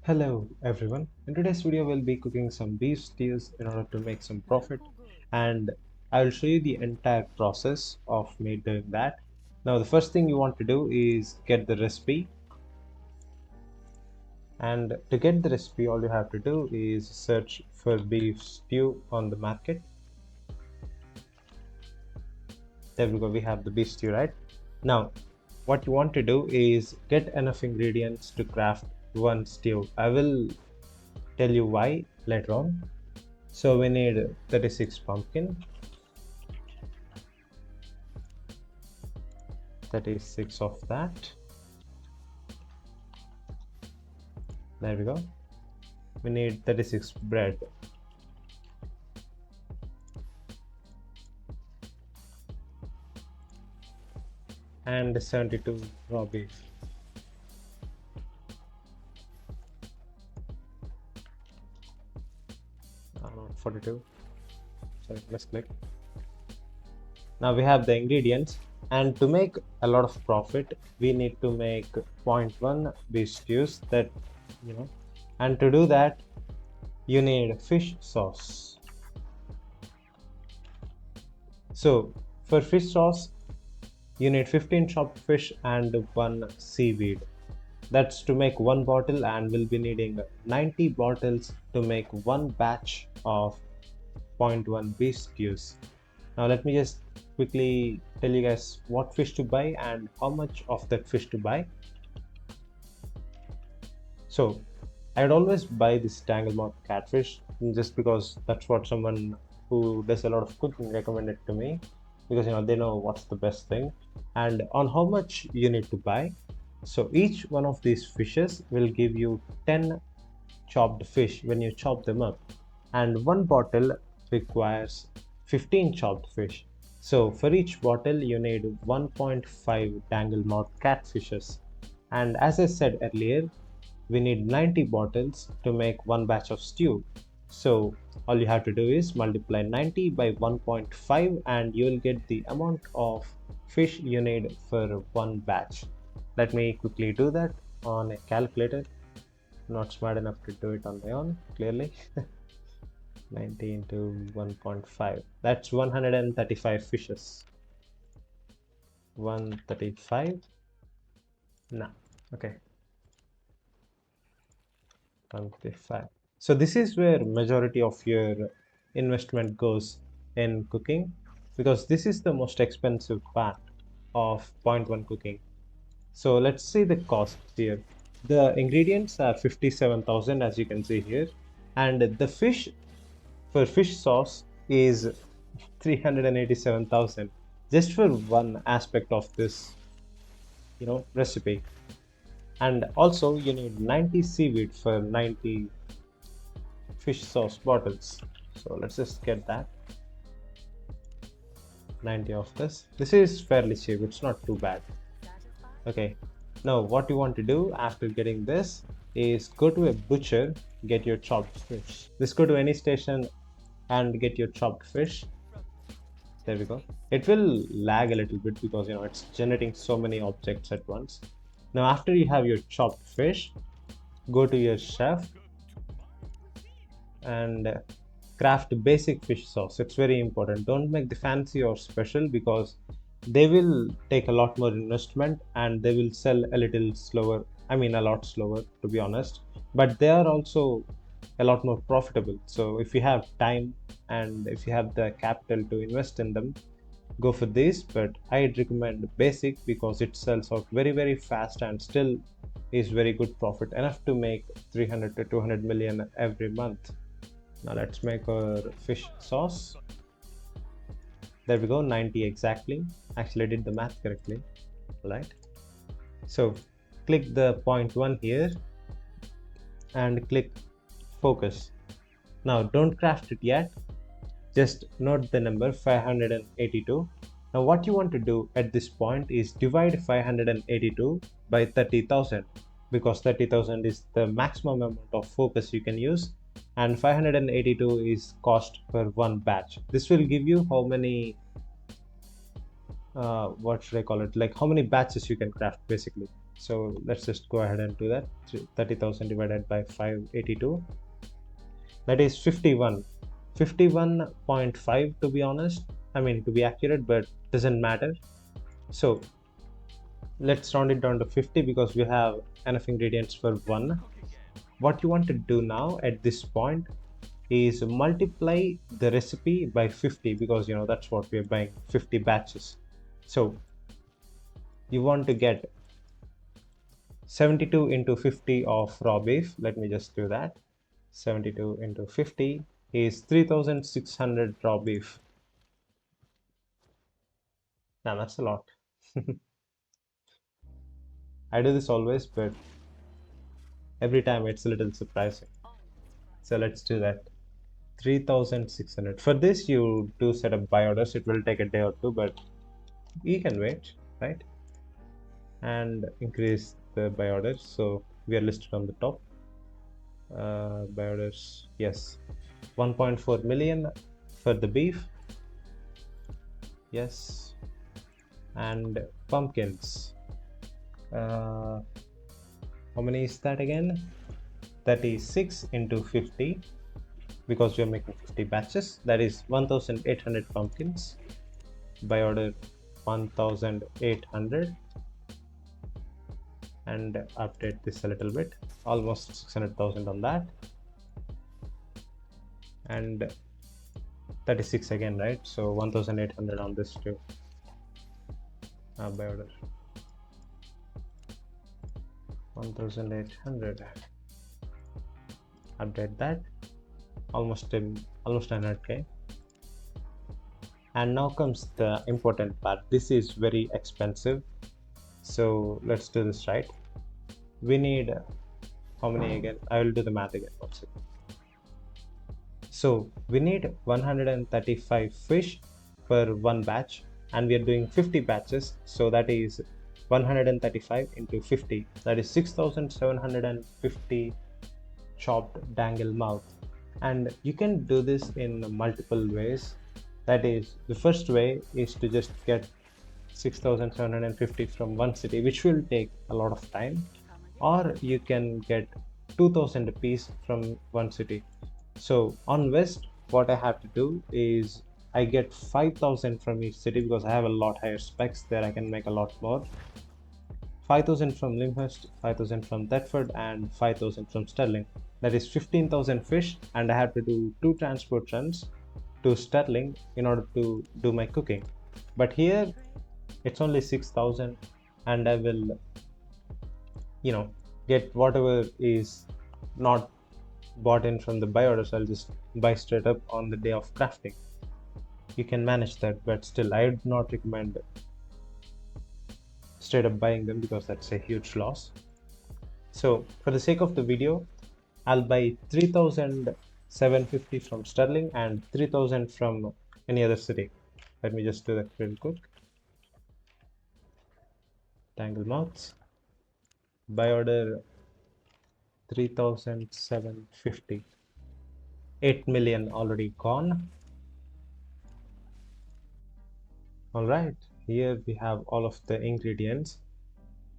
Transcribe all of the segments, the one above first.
Hello everyone. In today's video we'll be cooking some beef stews in order to make some profit, and I will show you the entire process of me doing that. Now the first thing you want to do is get the recipe, and to get the recipe all you have to do is search for beef stew on the market. There we go, we have the beef stew, right? Now what you want to do is get enough ingredients to craft one stew. I will tell you why later on. So we need 36 pumpkin, 36 of that. There we go. We need 36 bread. And 72 raw beef. 42. Sorry, let's click. Now we have the ingredients, and to make a lot of profit we need to make zero point 0.1 beef stews, that you know and to do that you need fish sauce. So for fish sauce you need 15 chopped fish and one seaweed. That's to make one bottle, and we'll be needing 90 bottles to make one batch of 0.1 beef stews. Now let me just quickly tell you guys what fish to buy and how much of that fish to buy. So I would always buy this tanglemouth catfish just because that's what someone who does a lot of cooking recommended to me, because they know what's the best thing and on how much you need to buy. So each one of these fishes will give you 10 chopped fish when you chop them up, and one bottle requires 15 chopped fish. So for each bottle you need 1.5 tanglemouth catfishes. And as I said earlier, we need 90 bottles to make one batch of stew. So all you have to do is multiply 90 by 1.5 and you will get the amount of fish you need for one batch. Let me quickly do that on a calculator. Not smart enough to do it on my own, clearly. 90 into 1.5, that's 135 fishes. 135 now. Okay, 135. So this is where majority of your investment goes in cooking, because this is the most expensive part of 0.1 cooking. So let's see the costs here. The ingredients are 57,000 as you can see here, and the fish for fish sauce is 387,000 just for one aspect of this recipe. And also you need 90 seaweed for 90 fish sauce bottles. So let's just get that 90 of this is fairly cheap, it's not too bad. Okay, now what you want to do after getting this is go to a butcher, get your chopped fish. Just go to any station and get your chopped fish. There we go. It will lag a little bit because it's generating so many objects at once. Now after you have your chopped fish, go to your chef and craft basic fish sauce. It's very important. Don't make the fancy or special because they will take a lot more investment and they will sell a little slower. I mean a lot slower, to be honest, but they are also a lot more profitable. So if you have time and if you have the capital to invest in them, go for this. But I'd recommend basic because it sells out very fast and still is very good profit, enough to make 300 to 200 million every month. Now let's make our fish sauce. There we go, 90 exactly. Actually I did the math correctly. Right, so click the 0.1 here and click focus. Now don't craft it yet, just note the number 582. Now what you want to do at this point is divide 582 by 30,000, because 30,000 is the maximum amount of focus you can use, and 582 is cost per one batch. This will give you how many what should I call it, like how many batches you can craft basically. So let's just go ahead and do that. 30,000 divided by 582, that is 51. 51.5 to be honest, I mean to be accurate, but doesn't matter. So let's round it down to 50 because we have enough ingredients for one. What you want to do now at this point is multiply the recipe by 50 because that's what we're buying, 50 batches. So you want to get 72 into 50 of raw beef. Let me just do that. 72 into 50 is 3600 raw beef. Now that's a lot. I do this always, but every time it's a little surprising. So let's do that. 3600. For this, you do set up buy orders. It will take a day or two, but you can wait, right? And increase the buy orders. So we are listed on the top. Buy orders, yes. 1.4 million for the beef. Yes. And pumpkins. How many is that again? 36 into 50 because we are making 50 batches. That is 1800 pumpkins. Buy order 1800, and update this a little bit, almost 600,000 on that, and 36 again, right? So 1800 on this too. Buy order 1800, update that, almost 100k. And now comes the important part. This is very expensive, so let's do this right. We need how many again? I will do the math again. One second. So we need 135 fish per one batch, and we are doing 50 batches, so that is 135 into 50, that is 6750 chopped dangle mouth. And you can do this in multiple ways. That is, the first way is to just get 6750 from one city, which will take a lot of time, or you can get 2000 apiece from one city. So on West, what I have to do is I get 5000 from each city because I have a lot higher specs there. I can make a lot more. 5000 from Limhurst, 5000 from Thetford, and 5000 from Stirling. That is 15,000 fish, and I have to do 2 transport runs to Stirling in order to do my cooking. But here it's only 6,000, and I will get whatever is not bought in from the buy orders. I'll just buy straight up on the day of crafting. You can manage that, but still I would not recommend straight up buying them because that's a huge loss. So for the sake of the video, I'll buy 3,750 from Stirling and 3,000 from any other city. Let me just do that real quick. Tangle mouths. Buy order 3,750. 8 million already gone. Alright, here we have all of the ingredients,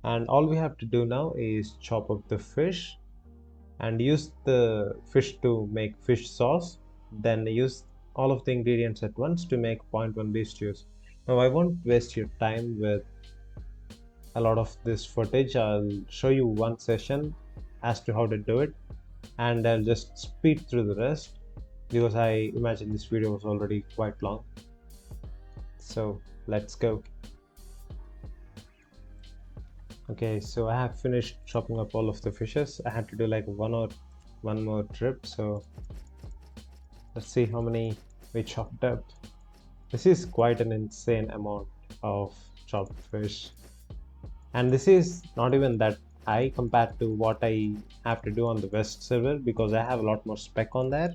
and all we have to do now is chop up the fish and use the fish to make fish sauce, then use all of the ingredients at once to make 0.1 beef stews. Now I won't waste your time with a lot of this footage. I'll show you one session as to how to do it, and I'll just speed through the rest because I imagine this video was already quite long. So let's go. Okay, so I have finished chopping up all of the fishes. I had to do like one more trip, so let's see how many we chopped up. This is quite an insane amount of chopped fish, and this is not even that high compared to what I have to do on the West server because I have a lot more spec on there.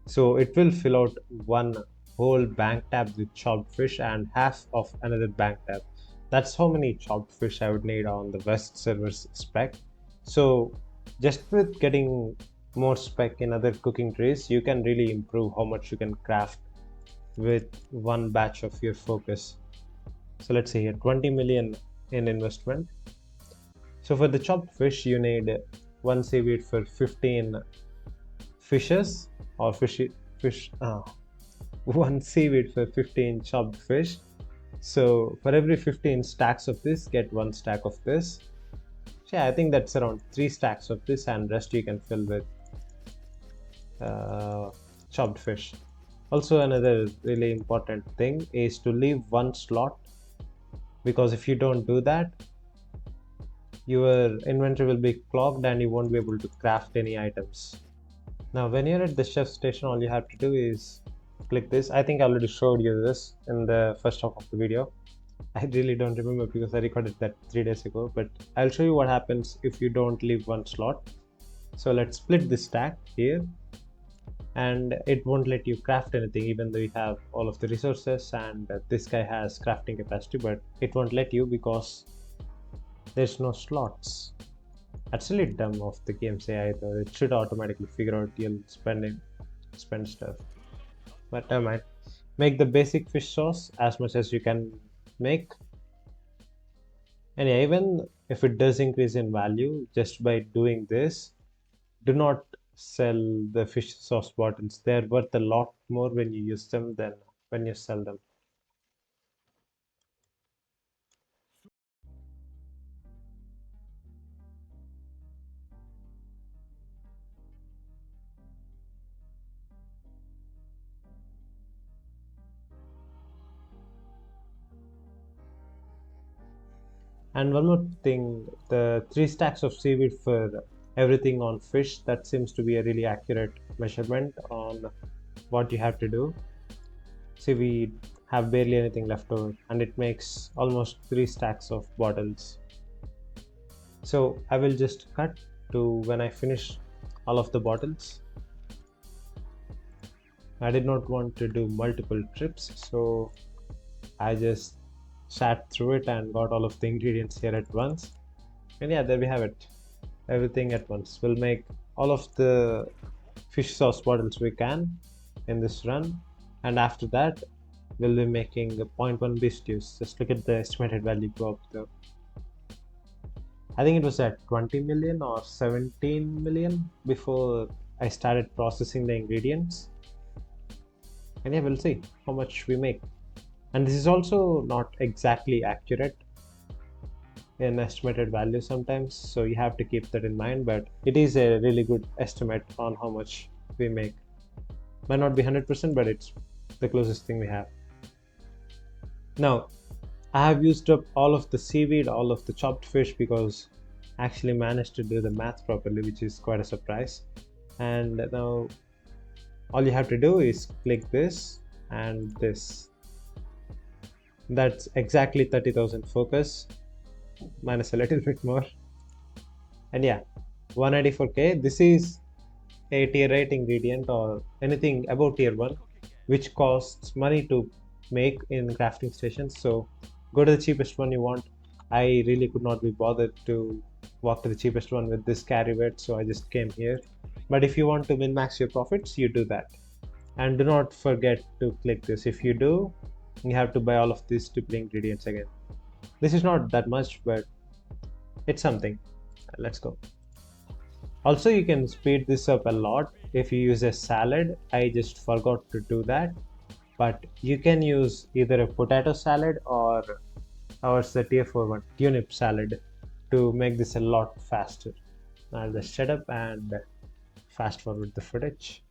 So it will fill out one whole bank tab with chopped fish and half of another bank tab. That's how many chopped fish I would need on the West server's spec. So just with getting more spec in other cooking trays, you can really improve how much you can craft with one batch of your focus. So let's see here, 20 million in investment. So for the chopped fish, you need one seaweed for 15 fishes, or fish one seaweed for 15 chopped fish. So for every 15 stacks of this, get one stack of this. So yeah, I think that's around 3 stacks of this, and rest you can fill with uh, chopped fish. Also, another really important thing is to leave one slot, because if you don't do that, your inventory will be clogged and you won't be able to craft any items. Now when you're at the chef station, all you have to do is click this. I think I already showed you this in the first half of the video. I really don't remember because I recorded that 3 days ago, but I'll show you what happens if you don't leave one slot. So let's split this stack here, and it won't let you craft anything even though you have all of the resources, and this guy has crafting capacity, but it won't let you because there's no slots. That's really dumb of the game's AI though. It should automatically figure out you'll spend stuff. But never mind. Make the basic fish sauce as much as you can make. And yeah, even if it does increase in value just by doing this, do not sell the fish sauce bottles. They're worth a lot more when you use them than when you sell them. And one more thing, the 3 stacks of seaweed for everything on fish, that seems to be a really accurate measurement on what you have to do. See, we have barely anything left over, and it makes almost 3 stacks of bottles. So I will just cut to when I finish all of the bottles. I did not want to do multiple trips, so I just sat through it and got all of the ingredients here at once. And yeah, there we have it. Everything at once. We'll make all of the fish sauce bottles we can in this run, and after that we'll be making a 0.1 beef stews. Just look at the estimated value go up though. I think it was at 20 million or 17 million before I started processing the ingredients. And yeah, we'll see how much we make. And this is also not exactly accurate in estimated value sometimes, so you have to keep that in mind, but it is a really good estimate on how much we make. Might not be 100%, but it's the closest thing we have. Now I have used up all of the seaweed, all of the chopped fish, because I actually managed to do the math properly, which is quite a surprise. And now all you have to do is click this and this. That's exactly 30,000 focus minus a little bit more. And yeah, 194k. This is a tier 8 ingredient or anything above tier 1, which costs money to make in crafting stations. So go to the cheapest one you want. I really could not be bothered to walk to the cheapest one with this carry weight, so I just came here. But if you want to min max your profits, you do that. And do not forget to click this. If you do, you have to buy all of these stupid ingredients again. This is not that much, but it's something. Let's go. Also, you can speed this up a lot if you use a salad. I just forgot to do that, but you can use either a potato salad or ours the tier 4 one, turnip salad, to make this a lot faster. I'll just shut up and fast forward the footage.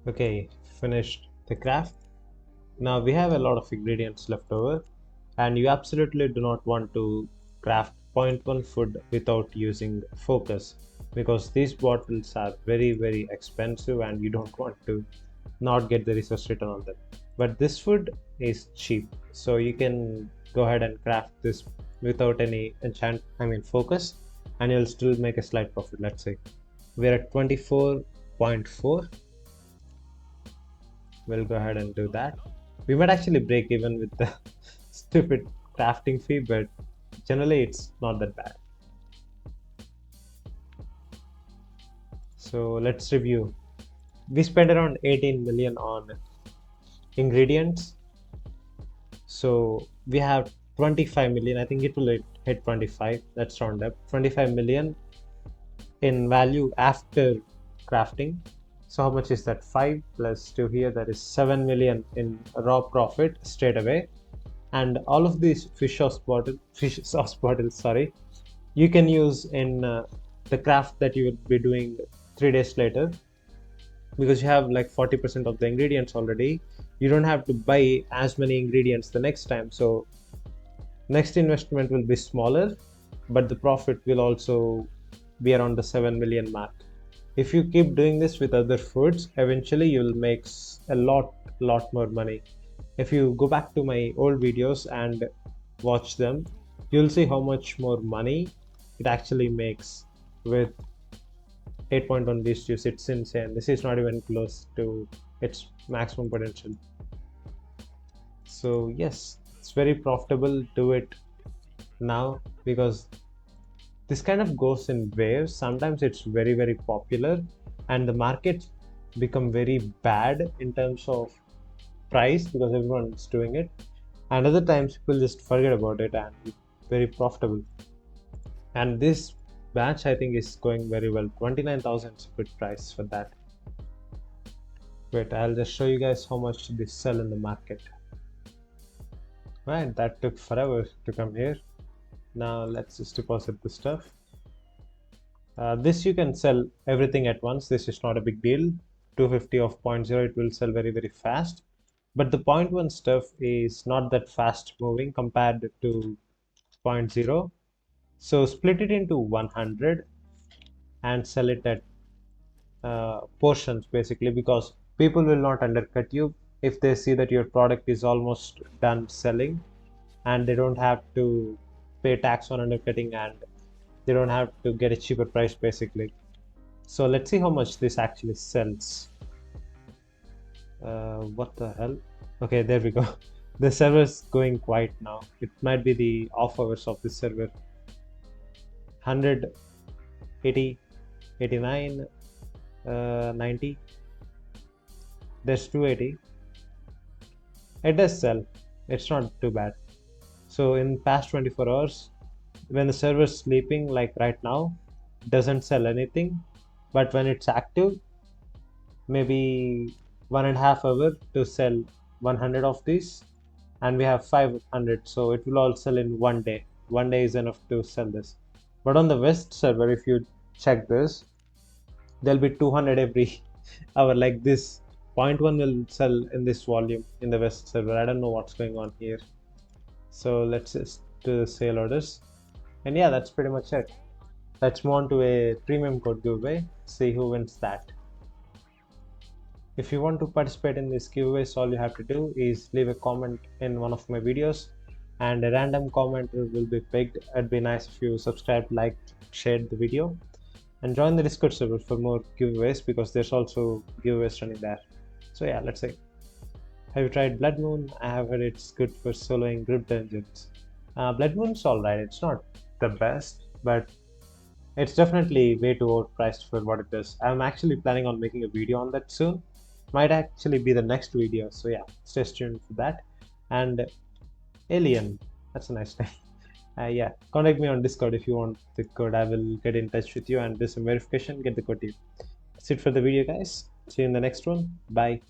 Okay, finished the craft. Now we have a lot of ingredients left over, and you absolutely do not want to craft point 0.1 food without using focus, because these bottles are very expensive and you don't want to not get the resource return on them. But this food is cheap, so you can go ahead and craft this without any focus, and you'll still make a slight profit. Let's say we're at 24 0.4. We'll go ahead and do that. We might actually break even with the stupid crafting fee, but generally it's not that bad. So let's review. We spent around 18 million on ingredients. So we have 25 million. I think it will hit 25. Let's round up. 25 million in value after crafting. So how much is that? 5 plus 2 here, that is 7 million in raw profit straight away. And all of these fish sauce bottles, sorry, you can use in the craft that you will be doing 3 days later, because you have like 40% of the ingredients already. You don't have to buy as many ingredients the next time. So next investment will be smaller, but the profit will also be around the 7 million mark. If you keep doing this with other foods, eventually you'll make a lot more money. If you go back to my old videos and watch them, you'll see how much more money it actually makes with 8.1 beast juice. It's insane. This is not even close to its maximum potential. So yes, it's very profitable. Do it now, because this kind of goes in waves. Sometimes it's very popular and the markets become very bad in terms of price because everyone's doing it, and other times people just forget about it and it's very profitable. And this batch I think is going very well. 29,000 is a good price for that. Wait, I'll just show you guys how much they sell in the market. Right, that took forever to come here. Now let's just deposit the stuff. This you can sell everything at once. This is not a big deal. 250 of 0.0, it will sell very fast. But the 0.1 stuff is not that fast moving compared to 0.0. So split it into 100 and sell it at portions basically, because people will not undercut you if they see that your product is almost done selling and they don't have to pay tax on undercutting and they don't have to get a cheaper price basically. So let's see how much this actually sells. What the hell? Okay, there we go. The server's going quiet now. It might be the off hours of this server. 100, 80, 89, 90. There's 280. It does sell. It's not too bad. So in past 24 hours, when the server's sleeping like right now, it doesn't sell anything. But when it's active, maybe 1.5 hours to sell 100 of these, and we have 500, so it will all sell in 1 day. 1 day is enough to sell this. But on the west server, if you check this, there'll be 200 every hour. Like this 0.1 will sell in this volume in the west server. I don't know what's going on here. So let's just do the sale orders, and yeah, that's pretty much it. Let's move on to a premium code giveaway, see who wins that. If you want to participate in this giveaways, all you have to do is leave a comment in one of my videos and a random commenter will be picked. It'd be nice if you subscribed, liked, shared the video, and join the Discord server for more giveaways, because there's also giveaways running there. So yeah, let's say, have you tried Blood Moon? I have heard it's good for soloing group dungeons. Blood Moon's alright. It's not the best, but it's definitely way too overpriced for what it is. I'm actually planning on making a video on that soon. Might actually be the next video. So yeah, stay tuned for that. And Alien, that's a nice name. Yeah, contact me on Discord if you want the code. I will get in touch with you and do some verification, get the code to you. That's it for the video, guys. See you in the next one. Bye.